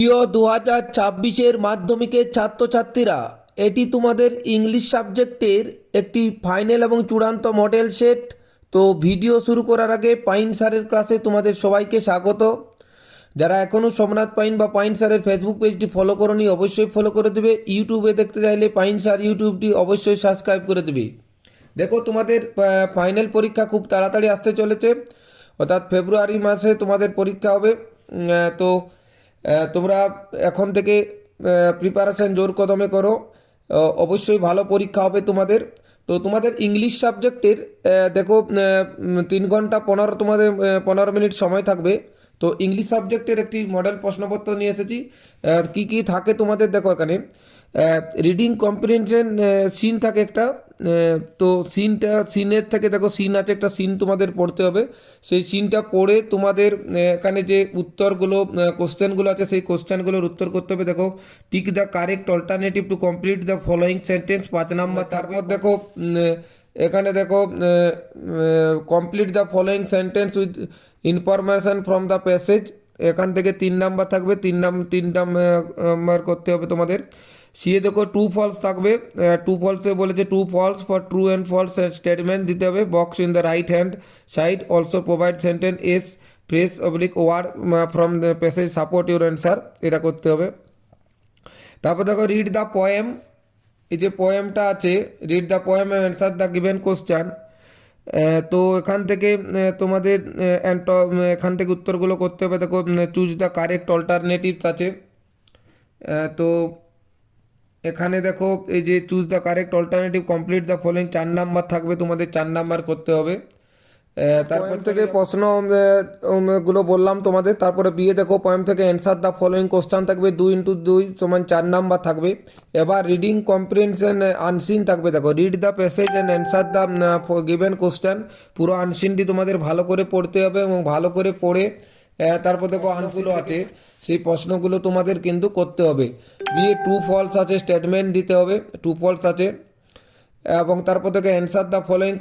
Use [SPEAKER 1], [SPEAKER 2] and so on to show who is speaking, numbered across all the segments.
[SPEAKER 1] প্রিয় 2026-এর মাধ্যমিকের ছাত্রছাত্রীরা, এটি তোমাদের ইংলিশ সাবজেক্টের একটি ফাইনাল এবং চূড়ান্ত মডেল সেট। তো ভিডিও শুরু করার আগে পাইন স্যারের ক্লাসে তোমাদের সবাইকে স্বাগত। যারা এখনও সোমনাথ পাইন বা পাইন স্যারের ফেসবুক পেজটি ফলো করোনি অবশ্যই ফলো করে দেবে। ইউটিউবে দেখতে চাইলে পাইন স্যার ইউটিউবটি অবশ্যই সাবস্ক্রাইব করে দেবে। দেখো, তোমাদের ফাইনাল পরীক্ষা খুব তাড়াতাড়ি আসতে চলেছে, অর্থাৎ ফেব্রুয়ারি মাসে তোমাদের পরীক্ষা হবে। তো তোমরা এখন থেকে প্রিপারেশান জোর কদমে করো। অবশ্যই ভালো পরীক্ষা হবে তোমাদের। তো তোমাদের ইংলিশ সাবজেক্টের দেখো 3 ঘন্টা 15 মিনিট সময় থাকবে। তো ইংলিশ সাবজেক্টের একটি মডেল প্রশ্নপত্র নিয়ে এসেছি। কি কি থাকে তোমাদের দেখো এখানে। রিডিং কম্প্রিহেনশন সিন থাকে একটা। তো সিনের থেকে দেখো, সিন আছে একটা, সিন তোমাদের পড়তে হবে। সেই সিনটা পড়ে তোমাদের এখানে যে উত্তরগুলো, কোশ্চেনগুলো আছে সেই কোশ্চেনগুলোর উত্তর করতে হবে। দেখো, tick the correct alternative to complete the following sentence 5 নম্বর। তারপর দেখো এখানে দেখো, complete the following sentence with information from the passage. এখান থেকে 3 নম্বর থাকবে। 3 নম্বর করতে হবে তোমাদের। সিয়ে দেখো ট্রু ফলস থাকবে। ট্রু ফলসে বলেছে true false for true and false statement দিতে হবে। Box in the right hand side also provide sentences phrase oblique word from the passage support your answer, এটা করতে হবে। তারপর দেখো রিড দ্য পোয়েম। এই যে পোয়েমটা আছে, read the poem and answer the given question. তো এখান থেকে তোমাদের এখান থেকে উত্তরগুলো করতে হবে। দেখো, চুজ দ্য কারেক্ট অল্টারনেটিভস আছে। তো এখানে দেখো এই যে choose the correct alternative complete the following 4 নম্বর থাকবে, তোমাদের 4 নম্বর করতে হবে। তারপর থেকে প্রশ্ন গুলো বললাম তোমাদের। তারপরে বিয়ে দেখো পোয়েম থেকে অ্যান্সার দ্য ফলোয়িং কোশ্চেন থাকবে, 2 × 2 = 4 নম্বর থাকবে। এবার রিডিং কম্প্রিহেনশন আনসিন থাকবে। দেখো, read the passage and answer the given question. পুরো আনসিনটি তোমাদের ভালো করে পড়তে হবে এবং ভালো করে পড়ে তারপর দেখো আনগুলো আছে, সেই প্রশ্নগুলো তোমাদের কিন্তু করতে হবে। বিয়ে ট্রু ফলস আছে, স্টেটমেন্ট দিতে হবে, ট্রু ফলস আছে। এবং তারপর থেকে অ্যান্সার দ্য ফলোয়িং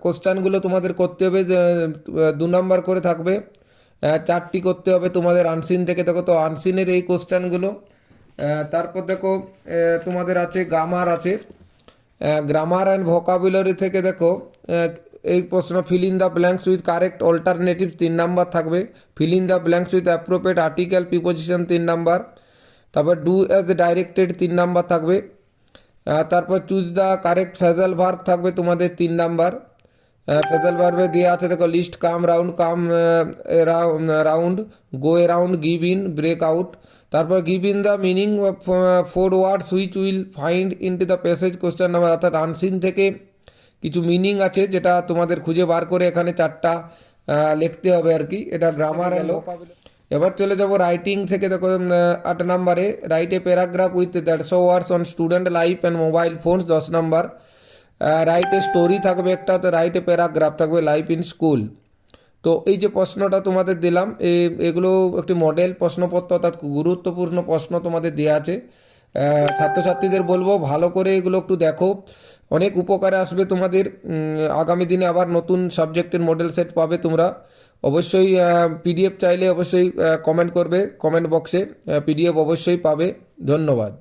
[SPEAKER 1] কোশ্চেনগুলো তোমাদের করতে হবে। 2 নম্বর করে থাকবে। 4টি করতে হবে তোমাদের আনসিন থেকে। দেখো, তো আনসিনের এই কোশ্চেনগুলো। তারপর দেখো তোমাদের আছে গ্রামার আছে। গ্রামার অ্যান্ড ভোকাবুলারি থেকে দেখো এই প্রশ্ন, fill in the blanks with correct alternatives 3 number থাকবে। Fill in the blanks with appropriate article preposition 3 number. তারপর ডু অ্যাজ ডাইরেক্টেড 3 নম্বর থাকবে। তারপর choose the correct phrasal verb থাকবে তোমাদের 3 নম্বর। ফ্রেজাল ভার্বে দেওয়া আছে দেখো, list, come round, come round, go around, give in, break out. তারপর give in the meaning 4 words which will find in to the passage question number. অর্থাৎ unseen থেকে কিছু মিনিং আছে যেটা তোমাদের খুঁজে বার করে এখানে 4টা লিখতে হবে আর কি। এটা গ্রামার এলো। এবার চলে যাব রাইটিং থেকে। দেখো 8 নম্বরে write a paragraph with 150 words on student life and mobile phones 10 number. Write a story থাকবে একটা, তো রাইট এ প্যারাগ্রাফ থাকবে লাইফ ইন স্কুল। তো এই যে প্রশ্নটা তোমাদের দিলাম, এগুলো একটি মডেল প্রশ্নপত্র, অর্থাৎ গুরুত্বপূর্ণ প্রশ্ন তোমাদের দেওয়া আছে। ছাত্রছাত্রীদের বলবো ভালো করে এগুলো একটু দেখো, অনেক উপকারে আসবে তোমাদের। আগামী দিনে আবার নতুন সাবজেক্টের মডেল সেট পাবে তোমরা। অবশ্যই পিডিএফ চাইলে অবশ্যই কমেন্ট করবে, কমেন্ট বক্সে পিডিএফ অবশ্যই পাবে। ধন্যবাদ।